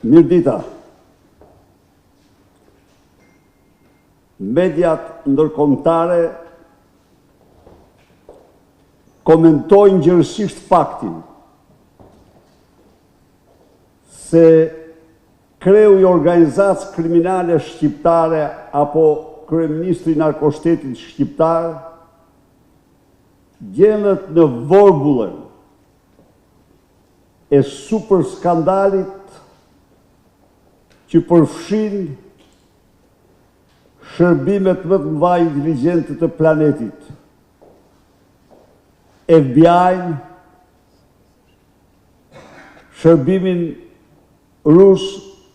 Mirdita. Mediat ndërkombëtare komentojnë gjërësisht faktin se kreu i organizacë kriminale shqiptare apo kryeministri i narkoshtetit shqiptar gjendet në vorbullën e super skandalit që përfshin shërbimet më të mëdha inteligjente të planetit, FBI-n, shërbimin rus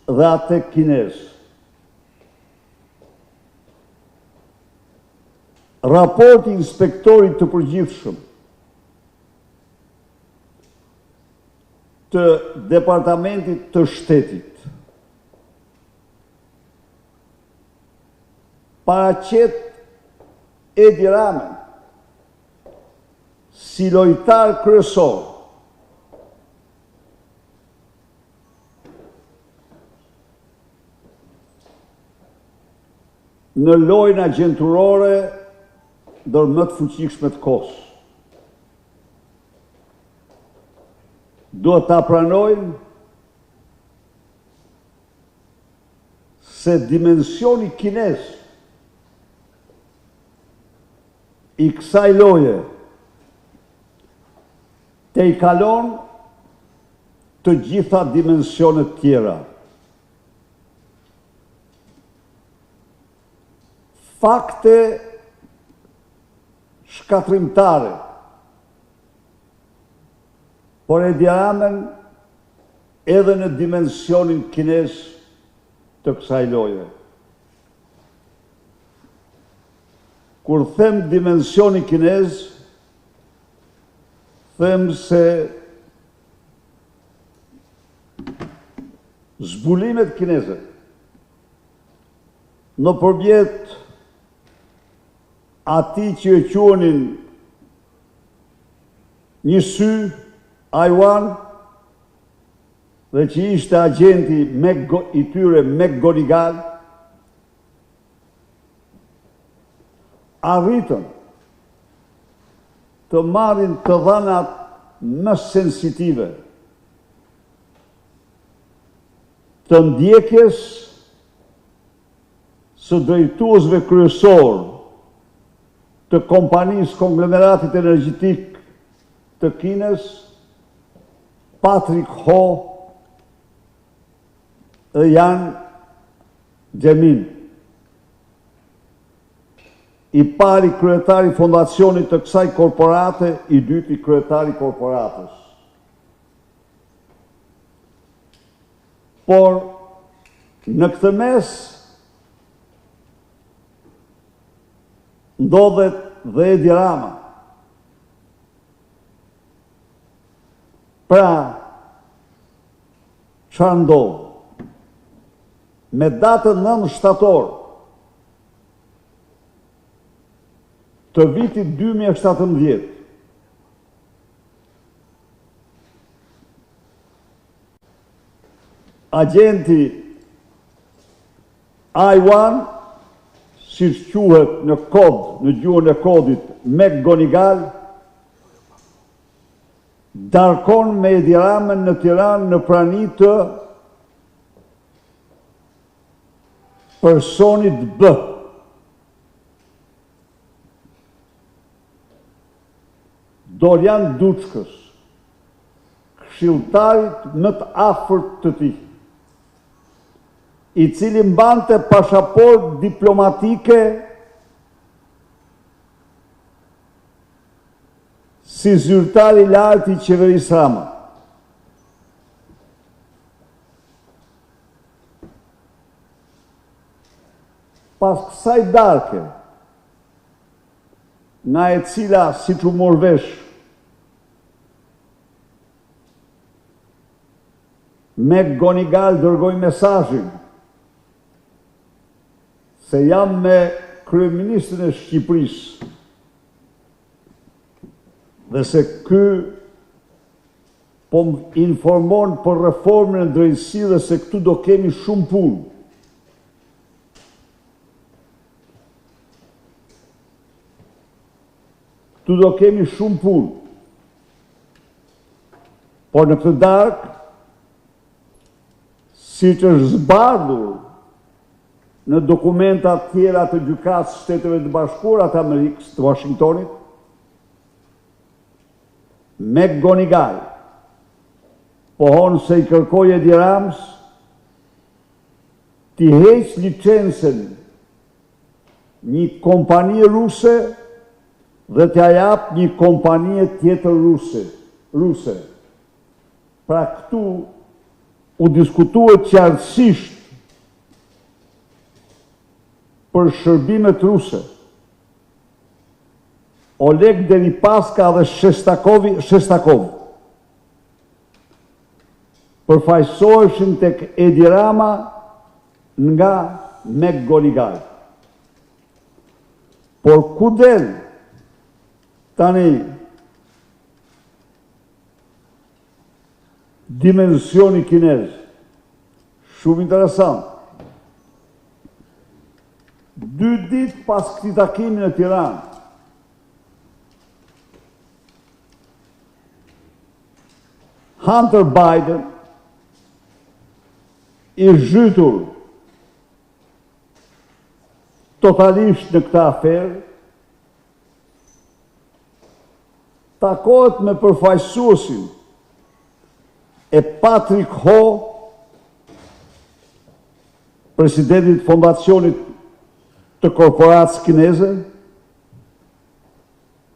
dhe atë kinez. Raporti i inspektorit të përgjithshëm të Departamentit të Shtetit paraqet Edi Ramën si lojtar kryesor në lojën agjenturore ndër më të fuqishme të kohës. Duhet ta pranojmë se dimensioni kinez i kësaj loje te i kalon të gjitha dimensionet tjera. Fakte shkatrimtare, por Edi Ramën edhe në dimensionin kinez të kësaj loje. Kur them dimensioni kinez, them se zbulimet kineze në përmjet ati që e quenin një sy, Aiwan, dhe që ishte agenti i tyre McGonigal, arritën të marrin të dhënat më sensitive të ndjekjes së drejtuesve kryesor të kompanisë konglomeratit energjetik të Kinës, Patrick Ho dhe Jan Gjemin, i pari kryetari fondacionit të kësaj korporate, i dyti kryetari korporatës. Por në këtë mes ndodhet dhe Edi Rama. Pra, çfarë ndodh? Me datën 9 shtator të vitit 2017, agenti Aiwan, si quhet në kod, në gjuhën e kodit, McGonigal, darkon me Edi Ramën në Tiranë në prani të personit B. Dorian Duçkës, këshilltarit më të afërt të tij, i cili mbante pasaportë diplomatike si zyrtar i lartë i qeverisë Rama. Pas kësaj darke, nga e cila, siç u mor vesh, McGonigal dërgoi mesazhin se jam me kryeministrin e Shqipërisë dhe se ky po më informon për reformën e drejtësisë dhe se këtu do kemi shumë punë. Këtu do kemi shumë punë. Por në këtë darkë, si që është zbardhur në dokumentat tjera të gjykatës Shteteve të Bashkuara të Amerikës, të Washingtonit, McGonigal pohon se i kërkoi Edi Ramës t'i heqë licencën një kompani ruse dhe t'ja jap një kompani tjetër ruse. Pra këtu u diskutuet qartësisht për shërbimet ruse. Oleg Deripaska dhe Shestakov përfaqësoheshin tek Edi Rama nga McGonigal. Por ku del tani dimensioni kinez? Shumë interesant. 2 ditë pas këtij takimi në Tiranë, Hunter Biden, i zhytur totalisht në këtë aferë, takohet me përfaqësuesin e Patrick Ho, presidentit fondacionit të korporatës kineze,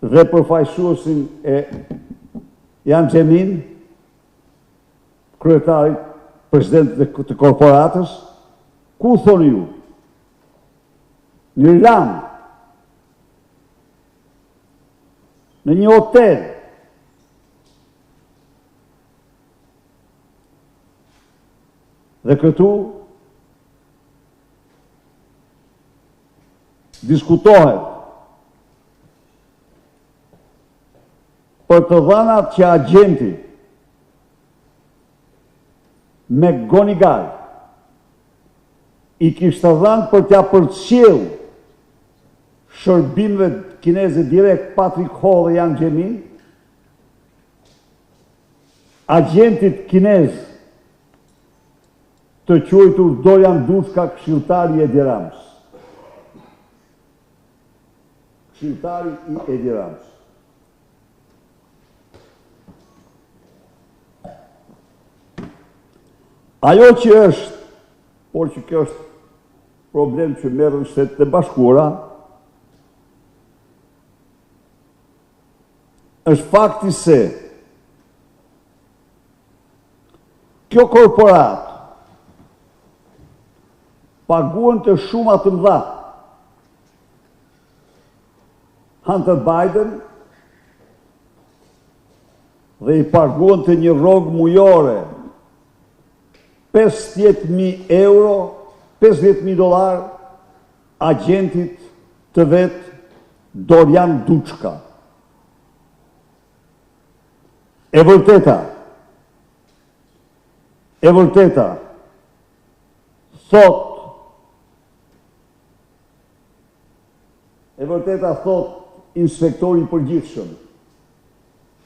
dhe përfaqësuesin e Jiang Zemin, kryetarit, presidentit të korporatës. Ku thoni ju? Në Irland, në një hotel, dhe këtu diskutohet për të dhënat që agenti McGonigal i kishte dhënë për t'ia përcjellë shërbimeve kineze direkt Patrick Ho dhe Jiang Zemin, agentit kinez të quajtur Dorian Dushka, këshilltari i Edi Ramës. Këshilltari i Edi Ramës. Ajo që është, por që kjo është problem që merren Shtetet e Bashkuara, është fakti se kjo korporat paguan të shuma të mëdha Hunter Biden dhe i paguan të një rrogë mujore €50.000, $50.000 agentit të vetë Dorian Dushka. E vërteta, thot inspektori i përgjithshëm,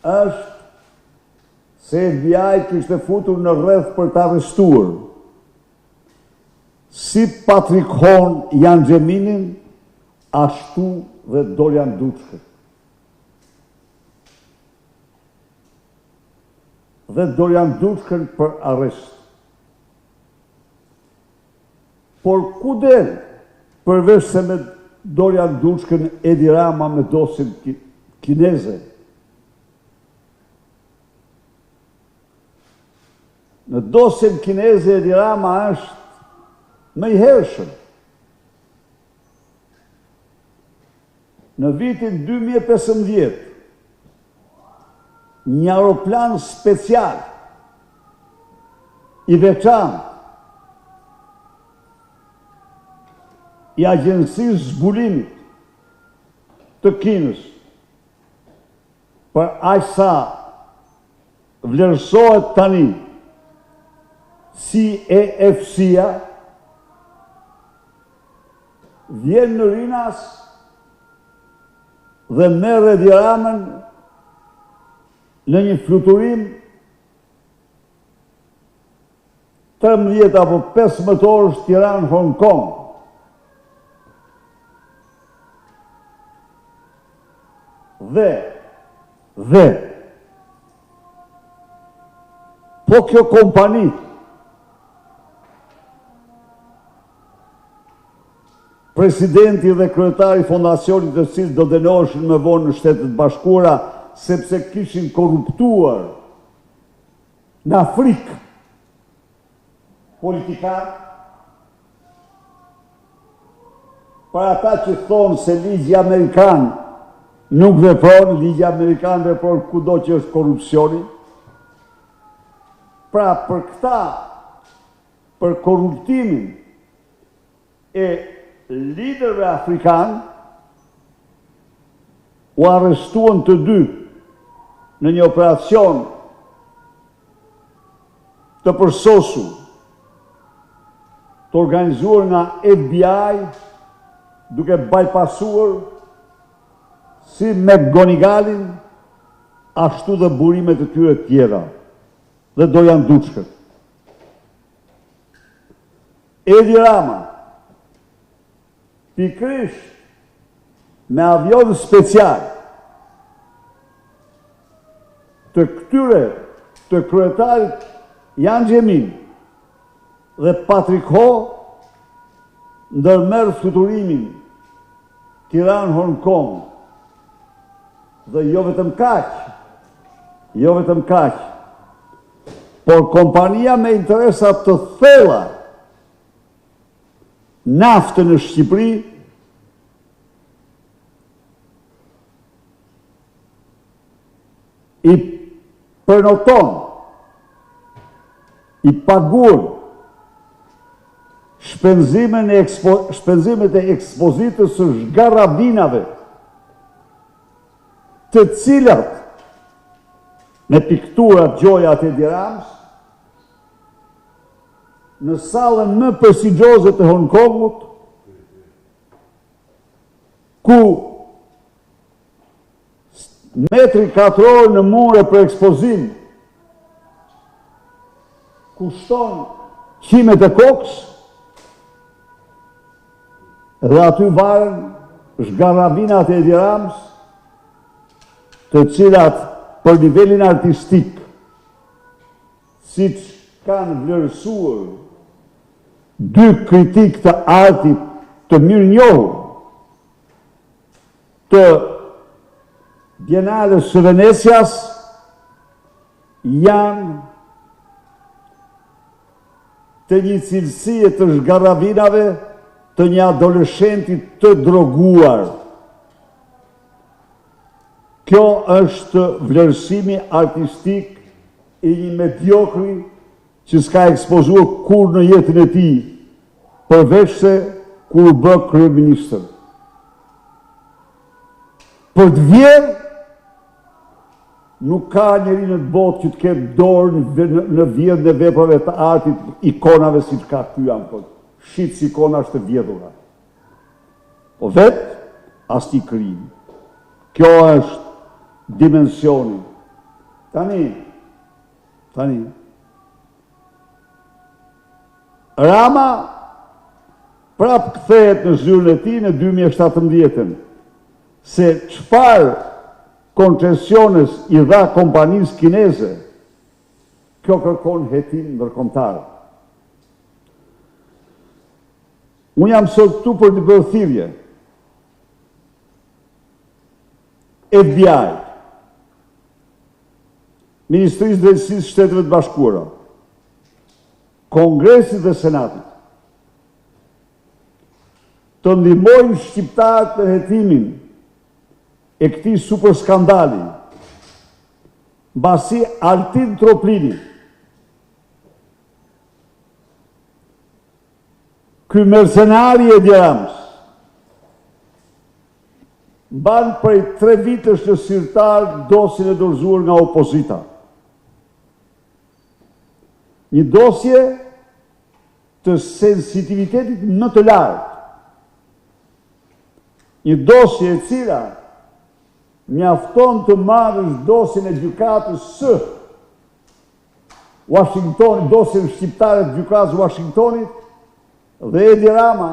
është se FBI kishte futur në rreth për të arrestuar si Patrick Ho, Jiang Zeminin, ashtu dhe Dorian Dushka. Dhe Dorian Dushka për arrest. Por ku del, përveç se me Dorian Dushka Edi Rama me dosjen kineze? Në dosjen kineze Edi Rama është më i hershëm. Në vitin 2015, një aeroplan special i veçantë i Agjencisë Zbulimit të Kinës për aq sa vlerësohet tani si EFC-a, vjen në Rinas dhe merr Edi Ramën në një fluturim 13 apo 15 orësh Tiranë-Hong Kong. Dhe po kjo kompani presidenti dhe kryetari fondacionit të cilë do dënoheshin më vonë në Shtetet Bashkuara sepse kishin korruptuar në Afrikë politikanë, për ata që thonë se ligji amerikan nuk vepron, ligji amerikan vepron kudo që është korrupsioni. Pra për këta, për korruptimin e liderëve afrikan, u arrestuan të dy në një operacion të përsosur, të organizuar nga FBI, duke bypassuar si me Gonigalin, ashtu dhe burimet e tyre tjera, dhe do janë duçkët. Edi Rama, pikrisht me avion special të këtyre të kryetarit Jan Xhemin dhe Patrick Ho, ndërmerr fluturimin Tiranë-Hong Kong. Dhe jo vetëm kaq, por kompania me interesat të thella nafte në Shqipëri i përnoton, i paguan shpenzimet e ekspozitës së zgarravinave, të cilat me pikturat gjojat e Edi Ramës në sallën më prestigjioze të Hong Kongut, ku metri katror në mure për ekspozim kushton qimet e kokës, dhe aty varen zgarravinat e Edi Ramës, të cilat për nivelin artistik, si që kanë vlerësuar dy kritik të artit të mirë njohur të Bienales së Venecias, janë të një cilësie të zgarravinave të një adoleshentit të droguar. Kjo është vlerësimi artistik i një mediokri që s'ka ekspozuar kur në jetën e tij, përveç se kur bë kryeministër. Për të vjerë, nuk ka njeri në të botë që të ketë dorë në vjedhjen e veprave të artit, ikonave si që ka ky ankon. Shit si ikona është të vjedhura. Po vetë, as ti krim. Kjo është dimensioni. Tani, Rama prap kthehet në zyrën e tij në 2017, se çfarë koncesiones i dha kompanisë kineze, kjo kërkon hetim ndërkombëtar. Unë jam sot këtu për të bërë thirrje. FBI, Ministrisë Drejtësisë Shteteve të Bashkuara, Kongresit dhe Senatit, të ndihmojnë shqiptarët në hetimin e këtij super skandali, mbasi Altin Troplini, ky mercenari e Edi Ramës, mban prej 3 vitesh në sirtar dosin e dorëzuar nga opozita. një dosje të sensitivitetit më të lartë. Një dosje e cila mjafton të marrësh dosjen e gjykatës së Washingtonit, dosjen shqiptare të gjykatës Washingtonit, dhe Edi Rama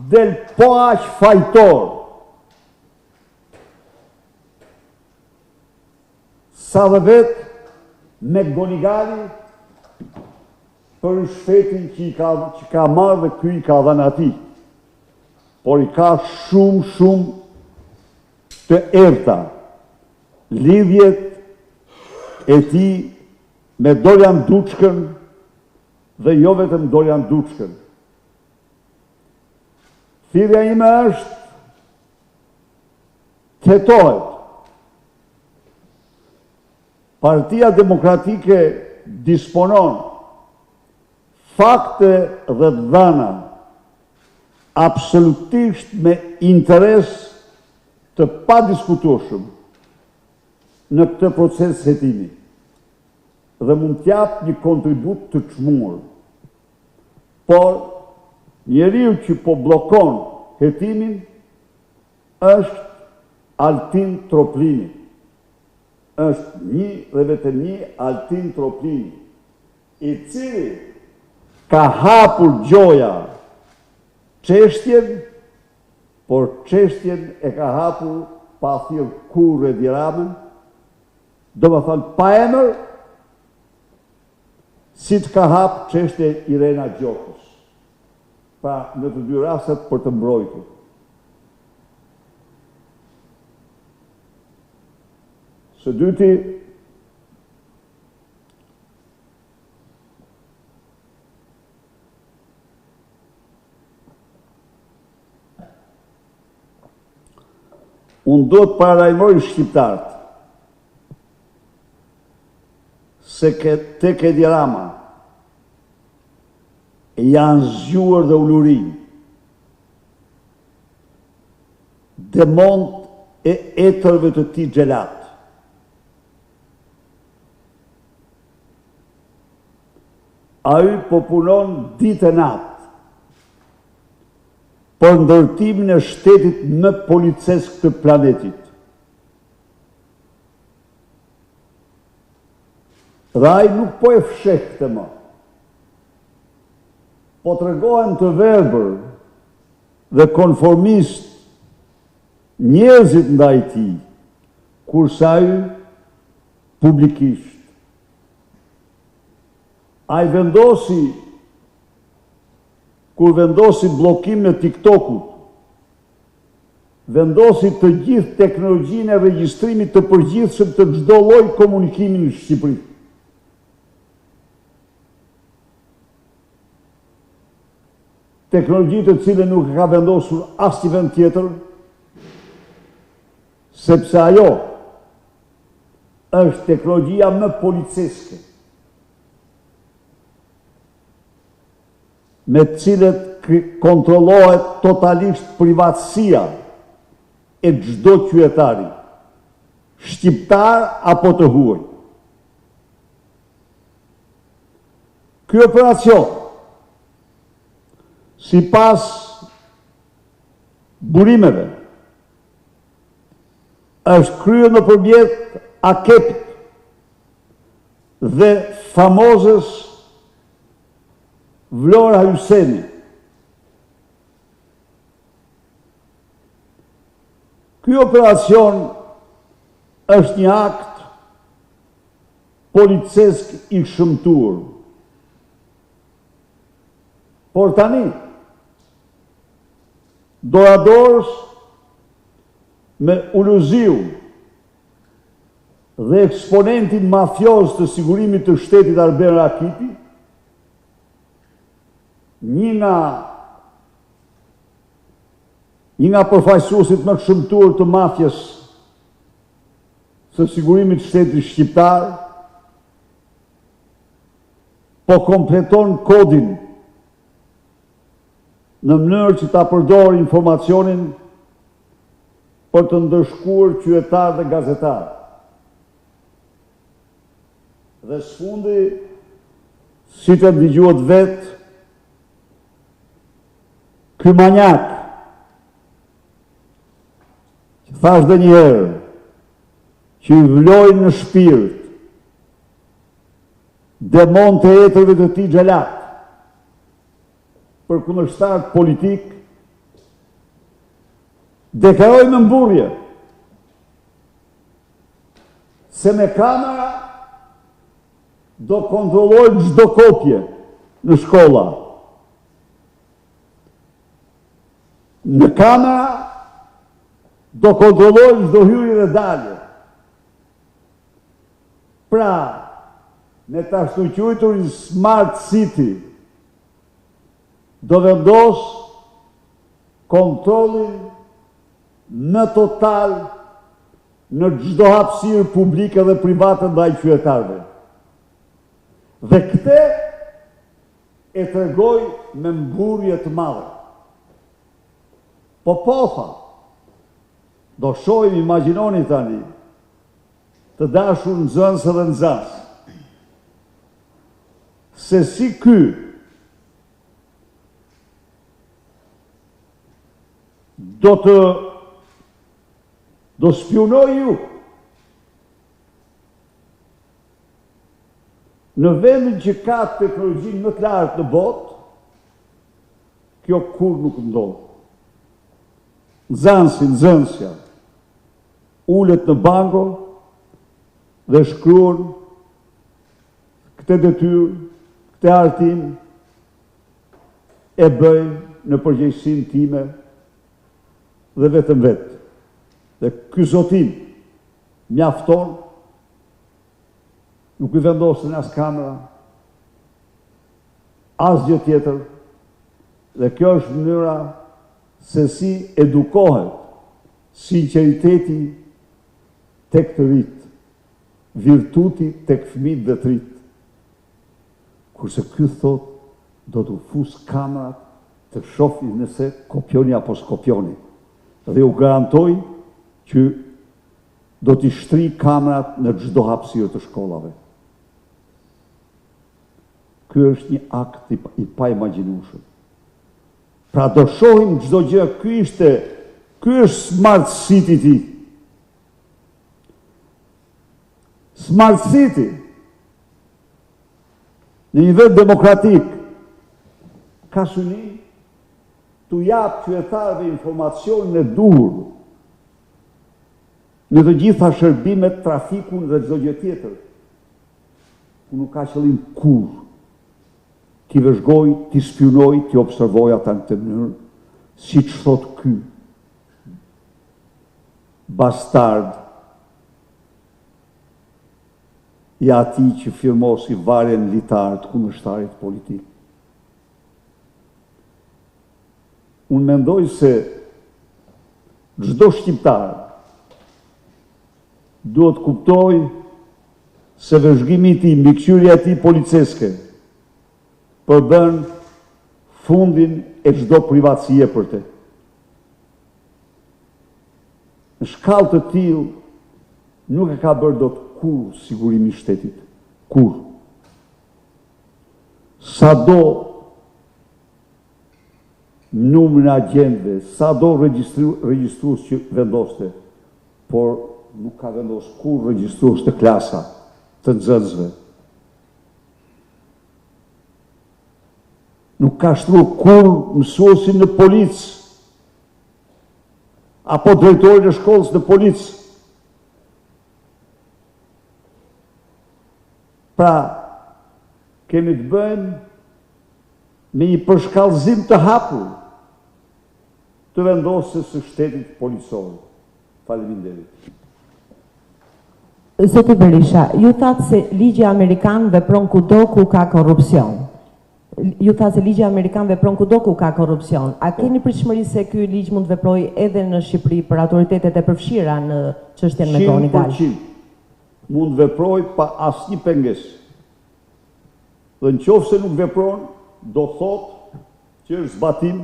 del po aq fajtor sa dhe vetë me Gonigali për shtetin që ka marrë dhe ky i ka dhënë atij. Por i ka shumë të errta lidhjet e tij me Dorian Duchkën dhe jo vetëm Dorian Duchkën. Thirrja ime është të hetohet Partia Demokratike disponon fakte dhe dhëna absolutisht me interes të padiskutueshëm në këtë proces hetimi dhe mund t'jap një kontribut të çmuar. Por njeriu që po bllokon hetimin është Altin Troplini. Është një dhe vetëm një Altin Troplini, i cili ka hapur gjoja çështjen, por çështjen e ka hapur pa thirrë kurrë Edi Ramën, do më thënë pa emër, si të ka hapë çështje Irena Gjokës. Pra, në të dy rastet për të mbrojtur. Së dyti, unë do të paralajmëroj shqiptarët se tek Edi Rama janë zgjuar dhe ulurin demont e etërve të tij xhelat. Ai po punon ditë e natë për ndërtimin e shtetit më policesk të planetit. Dhe ai nuk po e fsheh këtë më. Po tregohen të verbër dhe konformist njerëzit ndaj tij, kurse ai publikisht. Ai kur vendosi bllokimin e TikTokut, vendosi të gjithë teknologjinë e regjistrimit të përgjithshëm të çdo lloj komunikimi në Shqipëri. Teknologji të cilën nuk ka vendosur asnjë vend tjetër, sepse ajo është teknologjia më policeske, me të cilët kontrollohet totalisht privatësia e çdo qytetari, shqiptar apo të huaj. Ky operacion, sipas burimeve, është kryer nëpërmjet AKEP-it dhe famozës Vlora Hyseni. Ky operacion është një akt policesk i shëmtuar. Por tani, doradorës me Uluziu dhe eksponentin mafioz të sigurimit të shtetit Arben Rakiti, një nga përfaqësuesit më të shëmtuar të mafjes së sigurimit të shtetit shqiptar, po kompleton kodin në mënyrë që ta përdorë informacionin për të ndëshkuar qytetar dhe gazetar. Dhe sfundi si të ndigjuat vetë, ky manjak, që thash dhe njëherë, që i vlojnë në shpirt, demon të etërve të ti gjelat, për kundërshtar politik, deklaroj me mburje, se me kamera do kontrollojnë çdo kopje në shkolla. Në kamera do kontrollojnë çdo hyrje dhe dalje. Pra, me ta shtuqujturin Smart City, do vendos kontrollin në total në çdo hapësirë publike dhe private ndaj qytetarëve. Dhe këte e tregoj me mburje të madhe. Po tha, do shohim, imagjinoni tani, të dashur nxënës dhe nxënës, se si ky do spionoj ju. Në vendin që ka teknologjinë më të lartë në botë, kjo kur nuk ndodh. Nxënësja ulet në banko dhe shkruan këtë detyrë, këtë artim e bëj në përgjegjësinë time dhe vetëm vetë. Dhe ky zotim mjafton, nuk i vendosin as kamera, as gjë tjetër, dhe kjo është mënyra se si edukohet sinqeriteti tek të rit, virtuti tek fëmijët dhe të rit. Kurse ky thot, do të fus kamerat të shohin nëse kopjoni apo skopjoni. Dhe u garantoj që do t'i shtri kamerat në çdo hapësirë të shkollave. Ky është një akt i paimagjinueshëm. Pra do shohim çdo gjë, ky është Smart City ti. Smart City në një vend demokratik ka synim t'u jap qytetarëve informacionin e duhur në të gjitha shërbimet, trafikun dhe çdo gjë tjetër. Ku nuk ka qëllim kur t'i vëzhgoj, t'i spionoj, t'i observoj ata në këtë mënyrë, siç thot ky bastard i atij që firmosi varjen litar të kundërshtarit politik. Unë mendoj se çdo shqiptar duhet kuptoj se vëzhgimi i tij, mbikëqyrja e tij policeske përbën fundin e çdo privatësie për te. Në shkallë të tillë nuk e ka bërë dot kur sigurimi i shtetit. Kur. Sado numrin e agjentëve, sado regjistrues që vendoste, por nuk ka vendosur kur regjistrues të klasa të nxënësve. Nuk ka shtruar kur mësuesin në policë, apo drejtorin e shkollës në policë. Pra, kemi të bëjmë me një përshkallëzim të hapur të vendosjes së shtetit policor. Faleminderit. Zoti Berisha, ju thatë se ligji amerikan vepron kudo ku ka korrupsion. Ju thatë se ligji amerikan vepron kudo ku ka korrupsion. A keni pritshmëri se ky ligj mund të veprojë edhe në Shqipëri për autoritetet e përfshira në çështjen me Goni Gal? 100% mund veproj pa asnjë pengesë. Dhe në qoftë se nuk vepron, do thotë që është zbatim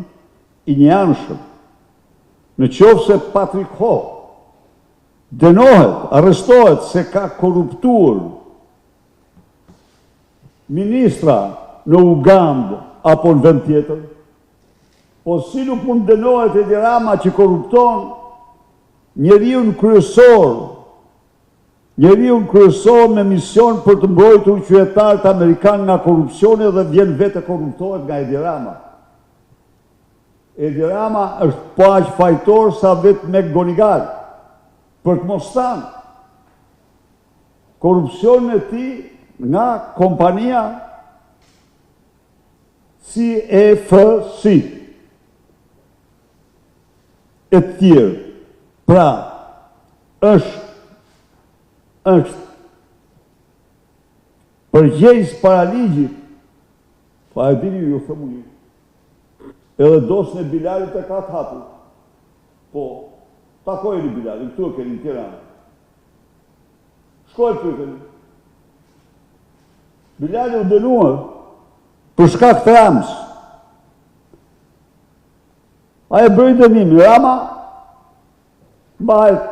i njanshëm. Në qoftë se Patrick Ho dënohet, arrestohet se ka korruptuar ministra në Ugandë apo në vend tjetër, po si nuk mund dënohet Edi Rama që korrupton njeriun kryesor me mision për të mbrojtur qytetarët amerikanë nga korrupsioni dhe vjen vetë korruptohet nga Edi Rama. Edi Rama është po aq fajtor sa vetë me Gonigal, për të mos thënë korrupsionin e tij nga kompania CFC e tjerë. Pra, është përgjegjës para ligjit, pa e dini ju thëmu një, edhe dosën e Bilalit e ka të hapur. Po, takojeni Bilalin, këtu e keni në Tiranë. Shkoj pyeteni. Bilali u dënuar për shkak të Ramës. A e bëri dënimin, Rama mbahet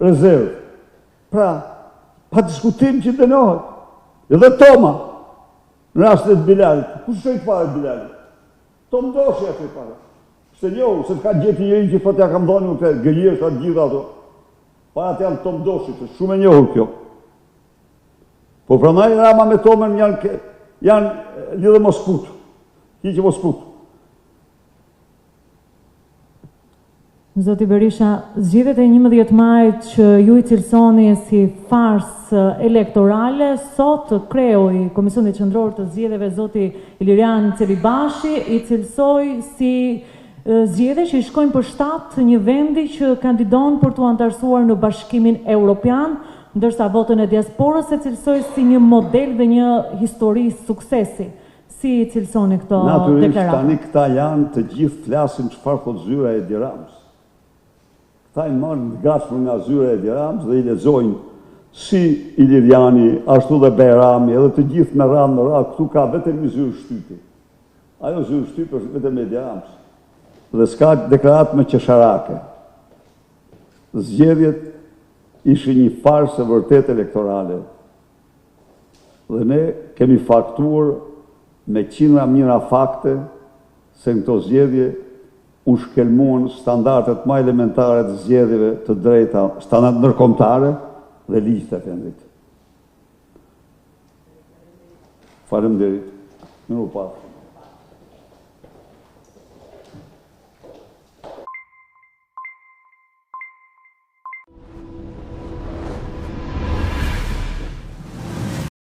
rezervë. Pra, pa diskutim që dënohet. Edhe Toma, në rastin e Bilalit. Ku shkoi fare Bilali? Tom Doshi atë fare. Se njohu, se ka gjeti njëri që thot ja kam dhënë u këtë gënjerë të gjitha ato. Para të janë Tom Doshi, që shumë e njohur kjo. Po pranaj Rama me Tomën janë lidhe mos putë. Hiqë mos putë. Zoti Berisha, zgjedhjet e 11 majit që ju i cilësoni si farsë elektorale, sot kreu i Komisionit Qendror të Zgjedhjeve zoti Ilirian Celibashi i cilësoi si zgjedhje që i shkojnë për shtat një vendi që kandidon për të antarësuar në Bashkimin Evropian, ndërsa votën e diasporës e cilësoi si një model dhe një histori suksesi. Si i cilësoni këto deklaratë? Natyrisht tani këta janë të gjithë flasin çfarë thot zyra e Edi Ramës. Këta i marrin të gatshëm nga zyra e Edi Ramës dhe i lexojnë si Iliriani, ashtu dhe Bajrami, edhe të gjithë me radhë, këtu ka vetëm një zyrë shtypi. Ajo zyrë shtypi është vetëm Edi Ramës. Dhe s'ka deklaratë me qesharake. Zgjedhjet ishin një farsë vërtet elektorale. Dhe ne kemi faktuar me qindra mijëra fakte se në këto zgjedhje u shkelmuan standardet më elementare të zgjedhjeve të drejta, standardet ndërkombëtare dhe ligjit të vendit. Faleminderit. Mirupafshim.